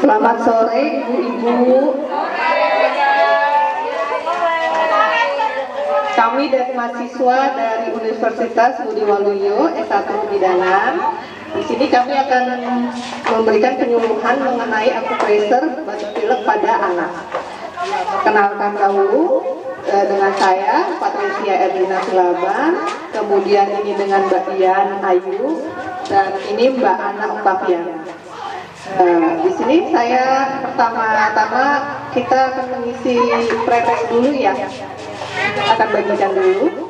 Selamat sore ibu-ibu. Kami dari mahasiswa dari Universitas Budi Waluyo S1 Kebidanan. Di sini kami akan memberikan penyuluhan mengenai akupressure batuk pilek pada anak. Kenalkan dahulu dengan saya Patricia Erlina Silaban, kemudian ini dengan Mbak Dian Ayu, dan ini Mbak Ana Octaviana. Di sini saya pertama-tama kita akan mengisi pretest dulu ya. Akan bagikan dulu.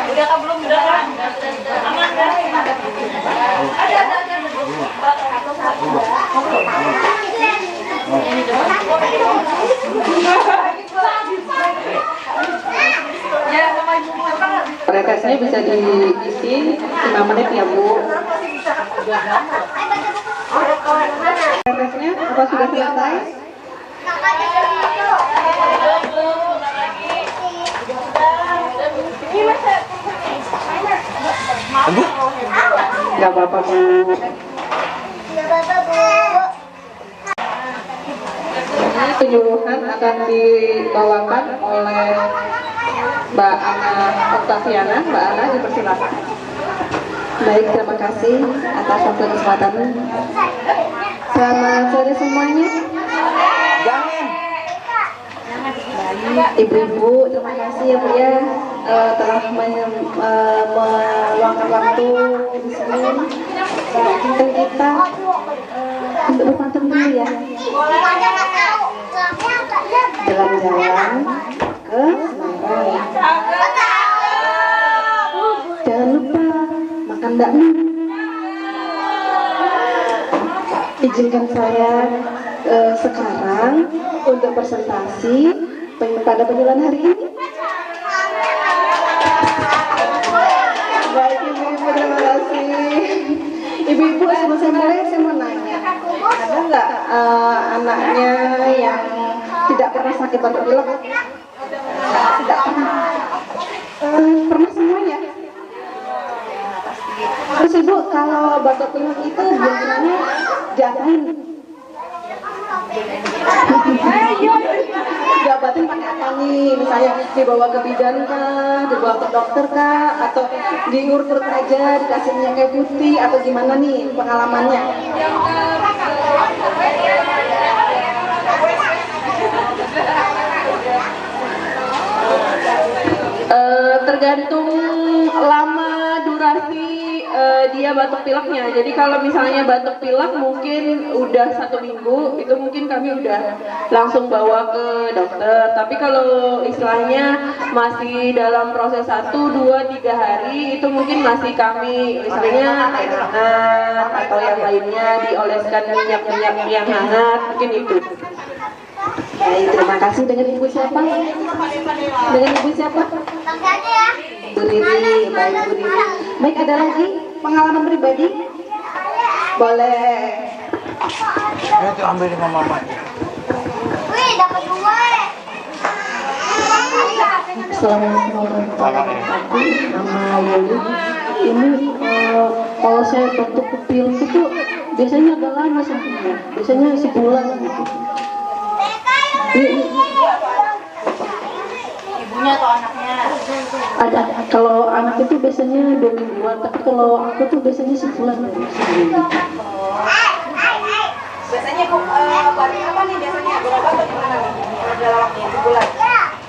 Udah kan belum udah kan? Aman kan? Ada. Pretestnya bisa diisi 5 menit ya Bu. Pretestnya apa sudah selesai? Gak apa-apa Bu. Ini penyuluhan akan dibawakan oleh Mbak Ana Octaviana. Mbak Ana, dipersilakan. Baik, terima kasih atas waktu kesempatannya. Selamat sore semuanya. Ibu-ibu, terima kasih ya Bu ya telah meluangkan waktu di sini. Dan kita untuk berpantun dulu ya. Jalan-jalan ke Semarang. Jangan lupa makan bakmi. Izinkan saya sekarang untuk presentasi pada penyuluhan hari ini. Baik ibu-ibu, terima kasih. Ibu-ibu, sebenarnya saya mau nanya, ada nggak anaknya yang tidak pernah sakit batuk pilek? Tidak pernah. Pernah semuanya? Terus Ibu, kalau batuk pilek itu biasanya diapain? Diabatin pakai apa nih? Misalnya dibawa ke bidan kah, dibawa ke dokter kah, atau diurut-urut aja, dikasih minyak kayu putih, atau gimana nih pengalamannya? Tergantung lama durasi dia batuk pileknya. Jadi kalau misalnya batuk pilek mungkin udah 1 minggu, itu mungkin kami udah langsung bawa ke dokter. Tapi kalau istilahnya masih dalam proses 1, 2, 3 hari, itu mungkin masih kami misalnya air hangat atau yang lainnya dioleskan minyak-minyak yang hangat, mungkin itu. Baik, terima kasih. Dengan Ibu siapa? Dengan Ibu siapa? Bu Riri. Baik, Bu Riri. Baik, ada lagi pengalaman pribadi? Boleh. Itu ambil sama mama. Wih, dapat 2. Assalamualaikum warahmatullahi wabarakatuh. Nama Yuli. Ini kalau saya batuk pilek itu biasanya agak lama sembuhnya. Biasanya sebulan gitu. Ibunya atau anaknya? Ada, kalau anak itu biasanya 2 mingguan, tapi kalau aku tuh biasanya sebulan dari sebelumnya. Biasanya balik apa nih biasanya? Berobat atau gimana nih? Dalamnya sebulan.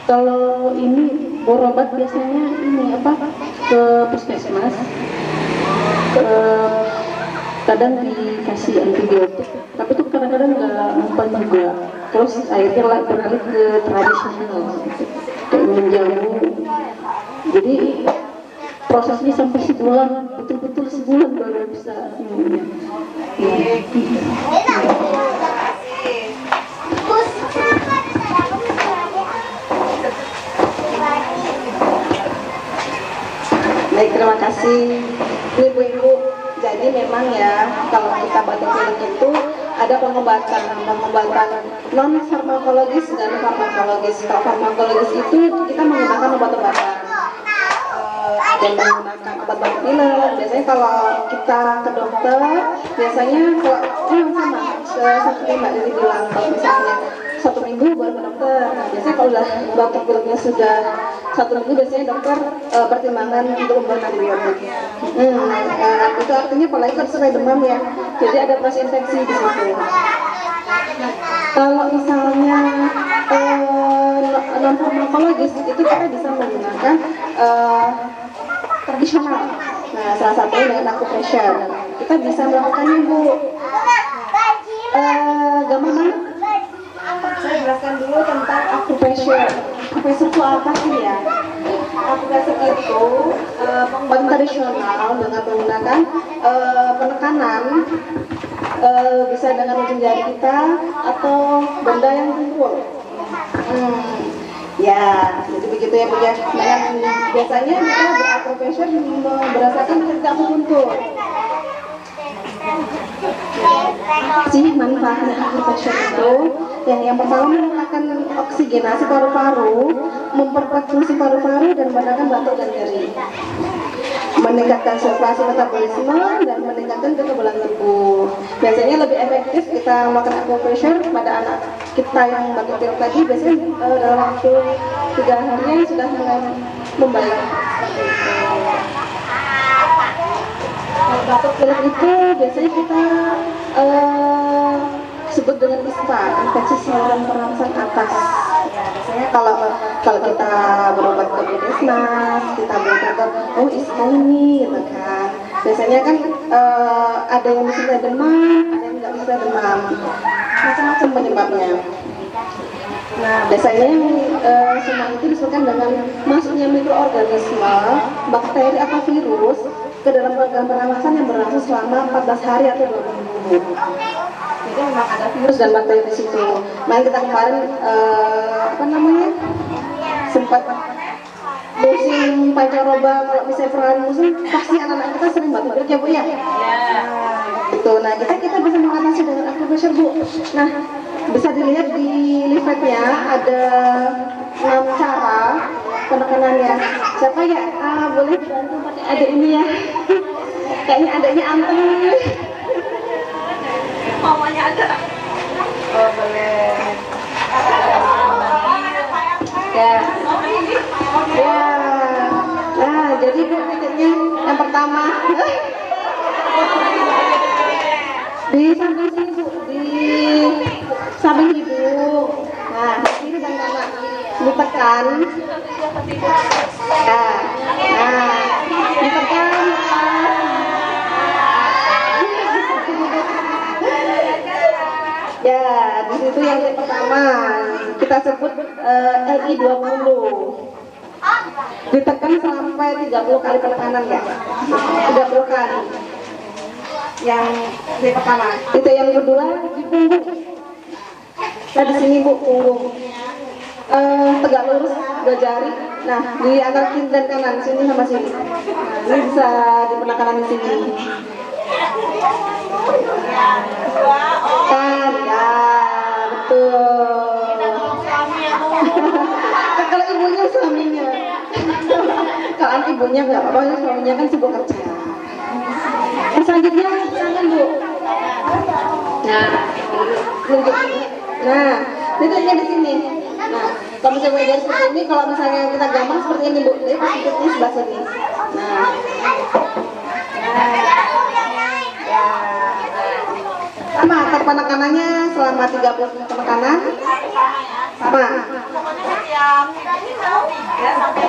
Kalau ini berobat biasanya ini apa ke puskesmas, kadang dikasih antibiotik, tapi tuh kadang-kadang nggak mempan juga. Terus akhirnya beralih ke tradisional, kayak minum jamu. Jadi prosesnya sampai sebulan, betul-betul sebulan baru bisa minumnya. kasih ibu-ibu. Jadi memang ya kalau kita batuk pilek itu ada pengobatan non farmakologis dan farmakologis. Kalau farmakologis itu kita menggunakan obat-obatan dan menggunakan obat batuk pilek. Biasanya kalau kita ke dokter, biasanya kalau sama seperti Mbak Diri bilang, kalau misalnya 1 minggu baru ke dokter. Nah, biasanya kalau udah batuk pileknya sudah 1 minggu, biasanya dokter pertimbangan untuk memberikan antibiotik. Itu artinya apalagi kalau sesuai demam ya, jadi ada proses infeksi di situ. Kalau misalnya non farmakologis itu kita bisa menggunakan tradisional. Nah, salah satunya dengan acupressure. Kita bisa melakukannya, Bu. Gampang banget. Saya jelaskan dulu tentang acupressure. Acupressure itu apa sih ya? Acupressure itu pengobatan tradisional dengan menggunakan penekanan, bisa dengan ujung jari kita atau benda yang tumpul. Ya, jadi begitu ya Bu ya. Nah, biasanya kita beracupressure berdasarkan ketika akupuntur. Sih manfaatnya acupressure itu yang pertama meningkatkan oksigenasi paru-paru, memperkuat fungsi paru-paru dan meredakan batuk dan nyeri, meningkatkan sirkulasi metabolisme dan meningkatkan kekebalan tubuh. Biasanya lebih efektif kita melakukan acupressure pada anak kita yang batuk pilek tadi, biasanya dalam waktu 3 hari sudah mulai membaik. Batuk pilek itu biasanya kita sebut dengan ISPA, infeksi saluran pernafasan atas. Biasanya kalau kita berobat ke puskesmas, kita berkata, oh ISPA ini, gitu kan. Biasanya kan ada yang bisa demam, ada yang nggak bisa demam, macam-macam penyebabnya. Nah, biasanya semua itu disebabkan dengan masuknya mikroorganisme, bakteri atau virus ke dalam organ pernafasan yang berlangsung selama 14 hari atau 20 minggu. Jadi memang ada virus dan bakteri di situ. Nah, kita kemarin sempat musim pancaroba, kalau misalnya perayaan musim, pasti anak-anak kita sering batuk pilek ya Bu ya. Gitu. Nah, kita bisa mengatasi dengan acupressure Bu. Nah, bisa dilihat di leafletnya ada 6 cara penekanannya. Siapa ya? Boleh bantu pakai adik ini ya. Kayaknya adiknya anteng. Mamanya ada. Oh boleh. Ya. Ya. Nah, jadi Bu titiknya yang pertama di samping sini Bu, di samping hidung. Nah, kiri dan kanan ditekan. Nah, ditekan. Ya, di situ yang pertama kita sebut LI 20. Ditekan sampai 30 kali penekanan ya. 30 kali. Yang pertama. Itu yang kedua di punggung. Nah, di sini Bu, punggung. Tegak lurus 2 jari. Nah, di antara kiri dan kanan, sini sama sini. Nah, ini bisa di penekanan di sini. Kan, ya, betul. Kalau ibunya suaminya. Kalau anak ibunya nggak apa-apa, suaminya kan sibuk kerja. Yang selanjutnya tangan Bu. Nah, tunjuk. Nah, titiknya di sini. Nah, kalau misalnya dari seperti ini, kalau misalnya kita gampang seperti ini Bu, jadi titiknya sebelah sini. Nah, sama penekanannya selama 30 penekanan sama. Ya sampai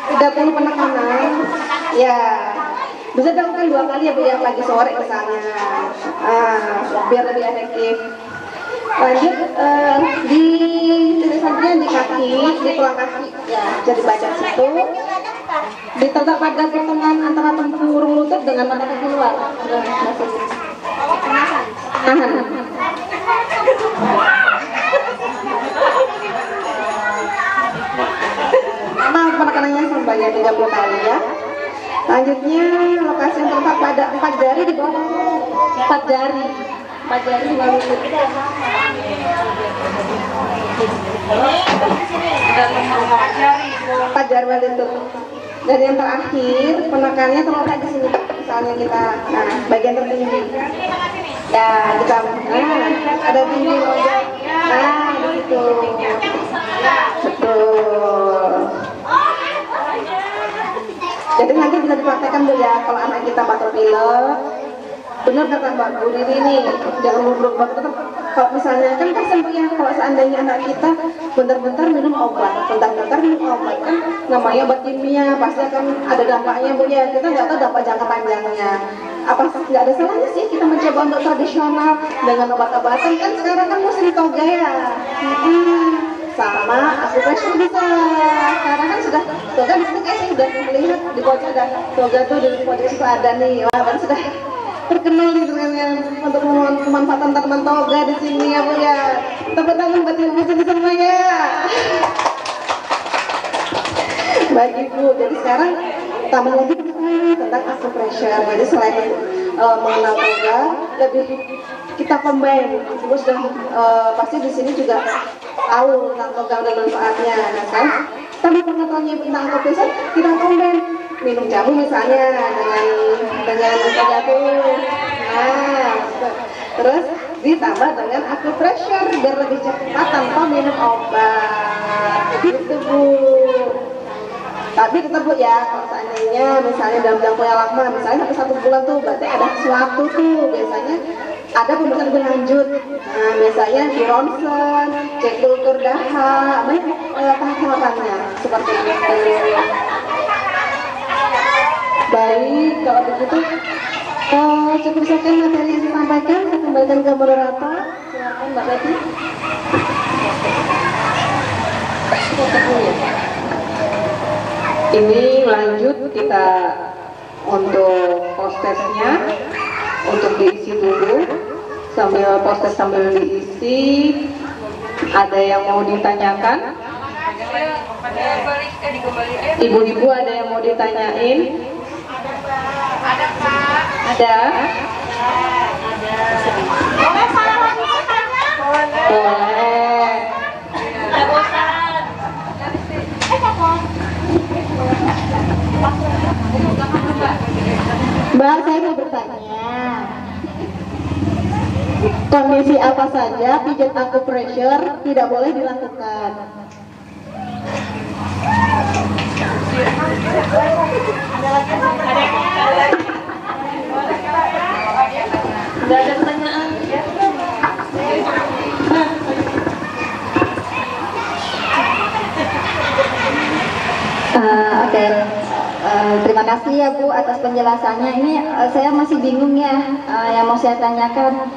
30 penekanan ya bisa dilakukan 2 kali ya Bu ya, pagi sore misalnya, biar lebih efektif. Lanjut di titik selanjutnya di kaki, di tulang kaki ya, jadi baca situ ditentak pada pertengahan antara tempurung lutut dengan mata kaki luar. Tahan. Nah, penekanannya sebanyak 30 kali ya. Selanjutnya lokasi yang tempat pada 4 jari di bawah 4 jari. 4 jari di bawah lutut. 4 jari bawah lutut. Dan yang terakhir penekannya terletak di sini. Misalnya kita, nah bagian tertinggi. Ya kita, ada tinggi lonjong. Nah di situ. Betul. Jadi nanti bisa dipraktekkan Bu ya, kalau anak kita batuk pilek, benar kata Mbak Bu Riri nih, jangan buruk banget. Kalau misalnya kan kasihan Bu ya, kalau seandainya anak kita bentar-bentar minum obat, bentar-bentar minum obat, kan namanya obat kimia, pasti akan ada dampaknya Bu ya. Kita nggak tahu dampak jangka panjangnya. Apa nggak ada salahnya sih kita mencoba untuk tradisional dengan obat-obatan, kan sekarang kan musim toga ya. Sama aku pressure bisa. Sekarang kan sudah toga di sini kayaknya sudah melihat di pojok ada toga tuh di pojok situ ada nih. Wah, kan sudah terkenal gitu kan ya, untuk pemanfaatan tanaman toga di sini ya Bu ya. Tepuk tangan buat Ibu sini semua ya. Baik Ibu, jadi sekarang tambah lagi tentang acupressure. Jadi selain mengenal toga, lebih kita combine. Ibu sudah pasti di sini juga tahu tentang toga dan manfaatnya, nah kan? Tapi pengetahuannya tentang acupressure kita combine, minum jamu misalnya dengan toga tuh. Nah, terus ditambah dengan acupressure biar lebih cepat tanpa minum obat. Gitu Bu. Tapi tetap Bu ya, kalau seandainya misalnya dalam jangka yang lama, misalnya sampai 1 bulan tuh berarti ada sesuatu tuh, biasanya ada pemeriksaan lebih lanjut. Nah, biasanya di ronsen, cek kultur daha, banyak tahapannya seperti itu. Baik, kalau begitu cukup sekian materi yang disampaikan. Saya kembalikan ke moderator. Silakan Mbak Betty. Ini lanjut kita untuk postesnya, untuk diisi dulu, sambil postes sambil diisi. Ada yang mau ditanyakan? Ibu-ibu ada yang mau ditanyain? Ada Pak. Ada? Boleh saya langsung tanya? Boleh. Ada bosan. Mbak, saya mau bertanya, kondisi apa saja pijat acupressure tidak boleh dilakukan? Tidak ada pertanyaan. Oke. Terima kasih ya Bu atas penjelasannya. Ini saya masih bingung ya, yang mau saya tanyakan,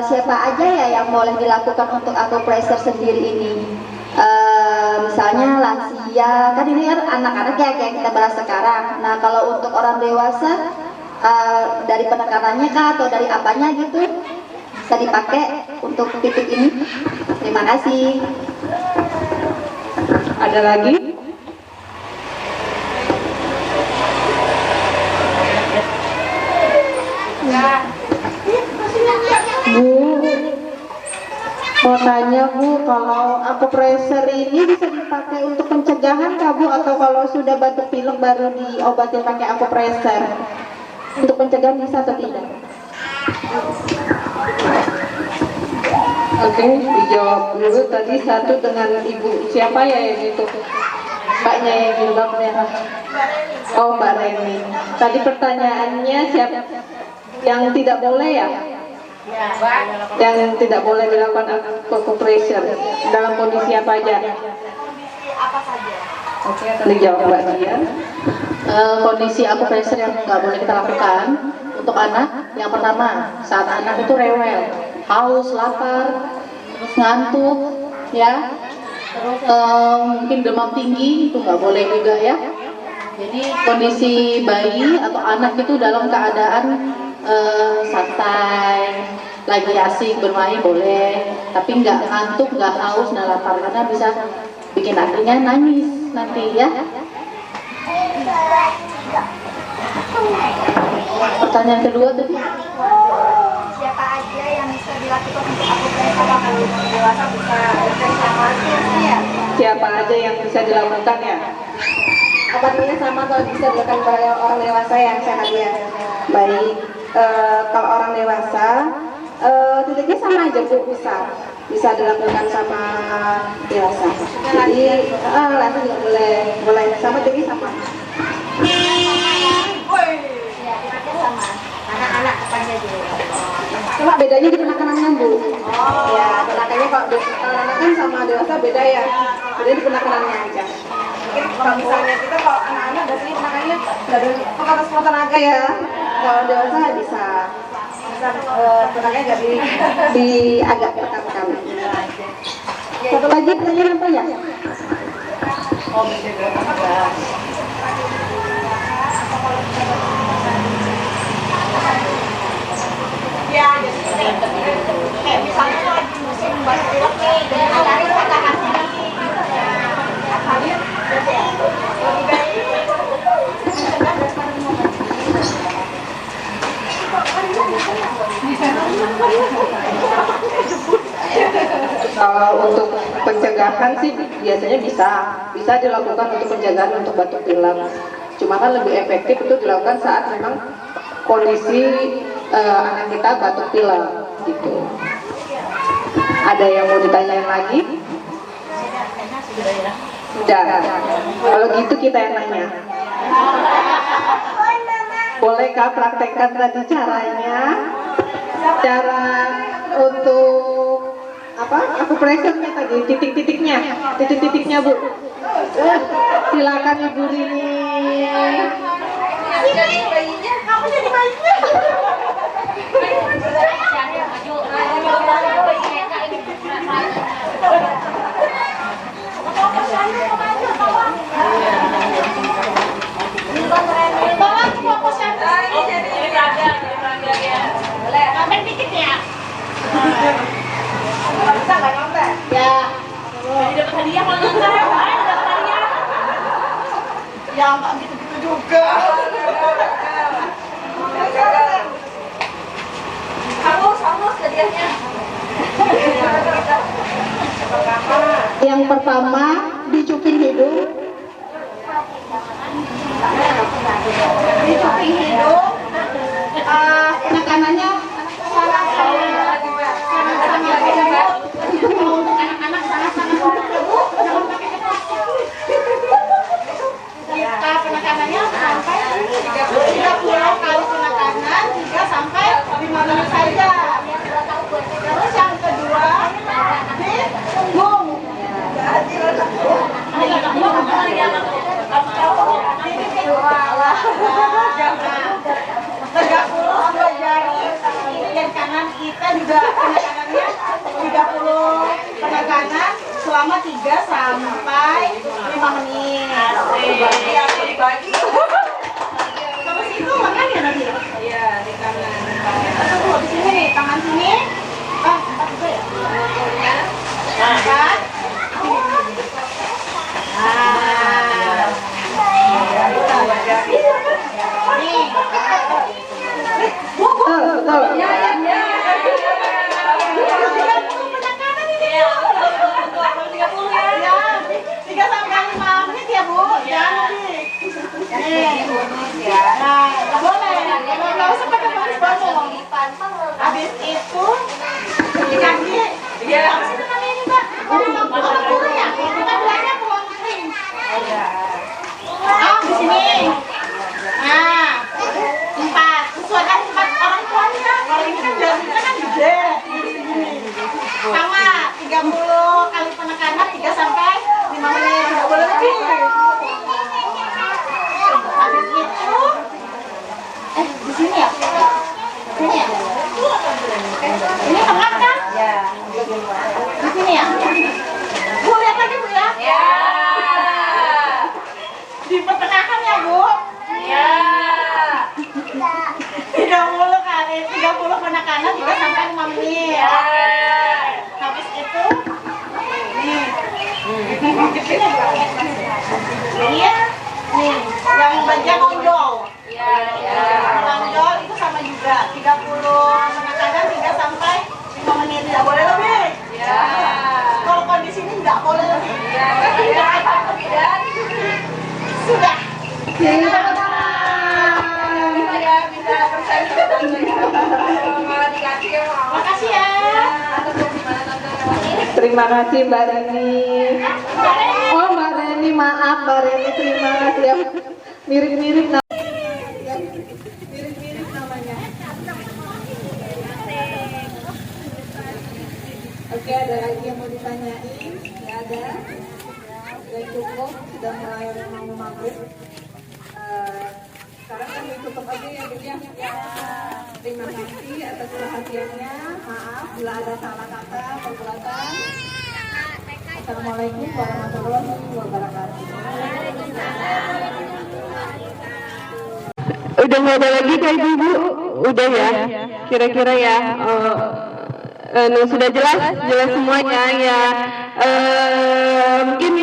siapa aja ya yang boleh dilakukan untuk acupressure sendiri ini? Misalnya lansia, kan ini kan anak-anak ya kayak kita bahas sekarang. Nah kalau untuk orang dewasa, dari penekanannya kah atau dari apanya gitu bisa dipakai untuk titik ini? Terima kasih. Ada lagi? Bu, mau tanya Bu, kalau acupressure ini bisa dipakai untuk pencegahan kah Bu, atau kalau sudah batuk pilek baru diobatin pakai acupressure? Untuk pencegahan bisa atau tidak? Oke, dijawab dulu tadi satu dengan Ibu. Siapa ya yang itu? Mbaknya yang jilbab merah. Oh, Mbak Reni. Tadi pertanyaannya siapa yang tidak boleh ya? Yang tidak boleh dilakukan acupressure dalam kondisi apa aja? Apa saja? Oke, akan dijawab Mbak Dian. Kondisi acupressure yang nggak boleh kita lakukan untuk anak, yang pertama saat anak itu rewel, haus, lapar, terus ngantuk, ya, terus mungkin demam tinggi, itu nggak boleh juga ya. Jadi kondisi bayi atau anak itu dalam keadaan santai, lagi asik bermain boleh, tapi nggak ngantuk, nggak haus, nggak lapar, karena bisa bikin akhirnya nangis nanti ya. Pertanyaan kedua tadi. Siapa aja yang bisa dilakukan untuk akupressor kalau dewasa bisa bekerja sama ya? Siapa aja yang bisa dilakukan ya? Apanya sama kalau bisa dilakukan pada orang dewasa yang sehat ya. Baik, kalau orang dewasa titiknya sama aja Bu, bisa dilakukan sama dewasa. Jadi langsung juga boleh sama titiknya sama. Sama anak-anak apanya dulu? Cuma bedanya di penekanannya Bu. Ya, penekanannya kalau anak kan sama dewasa beda ya. Beda di penekanannya aja. Mungkin kalau misalnya kita kalau anak-anak biasanya penekanannya nggak ada spontan aja Ya, kalau dewasa bisa penekanannya nggak di agak tekan. Satu lagi pertanyaan apa ya? ya jadi kayak misalnya lagi musim batuk pilek nih dengan cari kata hasilnya lebih baik mencegah daripada mengobati. Kalau untuk pencegahan sih biasanya bisa dilakukan untuk pencegahan untuk batuk pilek. Cuma kan lebih efektif itu dilakukan saat memang kondisi anak kita batuk pilek gitu. Ada yang mau ditanyain lagi? Sudah. Kalau gitu kita yang nanya. Bolehkah praktekkan tadi caranya? Cara untuk apa? Akupressurnya tadi, titik-titiknya Bu. Silakan Ibu Rini. Bayinya, kamu jadi bayinya. Bisa nggak nyontek? Ya. Jadi dapat hadiah kalau nyontek, dapat hadiah. Ya nggak gitu-gitu juga. Hangus hadiahnya. Yang pertama dicuping hidung. Dicuping hidung. Penekanannya Anak-anak sangat-sangat ya Bu. Jangan pakai kertas. Kita penekanannya sampai 30 kali penekanan 3 sampai 5 menit saja. Terus yang kedua di punggung. Sampai jari yang kanan kita juga penekanannya 30 penekanan selama 3 sampai 5 menit. Bagi. Terus itu makan ya nanti? Iya, di kanan. Aduh, di sini nih, tangan sini. Empat juga ya? Empat. Nih. Betul. Ya. Penekanan ini. Iya, betul. 30 ya. Ya, 3 sampai 5 menit ya, Bu. Jangan lebih. Nih. Nah, nggak boleh. Nggak usah pakai bonus. Habis itu kaki. Iya. Habis itu kami ini, Mbak. Orang guru ya. Kita belajar peluang kering. Di sini. Nah, 4. Sesuaikan 4 orang tuanya. Kalau ini kan jarinya kan gede. Sama 30 kali penekanan 3 sampai 5 menit. Nggak boleh lebih. Habis itu di sini ya? Sini ya? Ini tengah kan? Ya. Di sini ya? Bu, lihat lagi Bu ya? Ya. Di pertengahan ya Bu? Ya. 30 kali, 30 penekanan 3 sampai 5 menit. Ya. Habis itu nih. Iya. Nih, yang yang nonjol. Nonjol itu sama juga 30 kadang 3 sampai 5 menit, tidak boleh lebih. Kalau kondisi ini nggak boleh lebih. Sudah. Makasih ya. Terima kasih Mbak Reni. Oh Mbak Reni, maaf Mbak Reni, terima kasih ya. Mirip-mirip namanya. Mirip-mirip namanya. Oke, ada lagi yang mau ditanyain? Nggak ada? Sudah cukup, sudah mulai mau maghrib. Sekarang kami tutup aja ya Bu ya. Terima kasih atas perhatiannya. Maaf bila ada salah kata, perbuatan. Assalamualaikum warahmatullahi wabarakatuh. Udah nggak ada lagi Kak Ibu? Udah ya? Kira-kira ya? Sudah jelas semuanya ya. Mungkin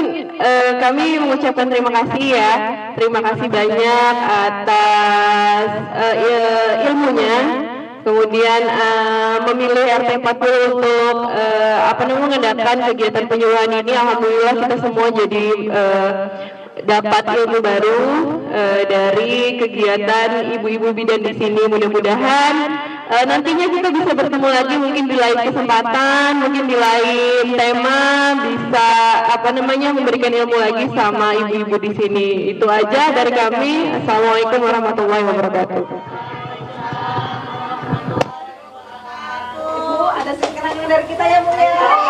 kami mengucapkan terima kasih ya. Terima kasih banyak atas ilmunya. Kemudian memilih RT 40 untuk mengadakan kegiatan penyuluhan ini. Alhamdulillah kita semua jadi dapat ilmu baru dari kegiatan ibu-ibu bidan di sini. Mudah-mudahan nantinya kita bisa bertemu lagi mungkin di lain kesempatan, mungkin di lain tema, bisa memberikan ilmu lagi sama ibu-ibu di sini. Itu aja dari kami. Assalamualaikum warahmatullahi wabarakatuh. Bu, ada sekarang dari kita ya Bu ya.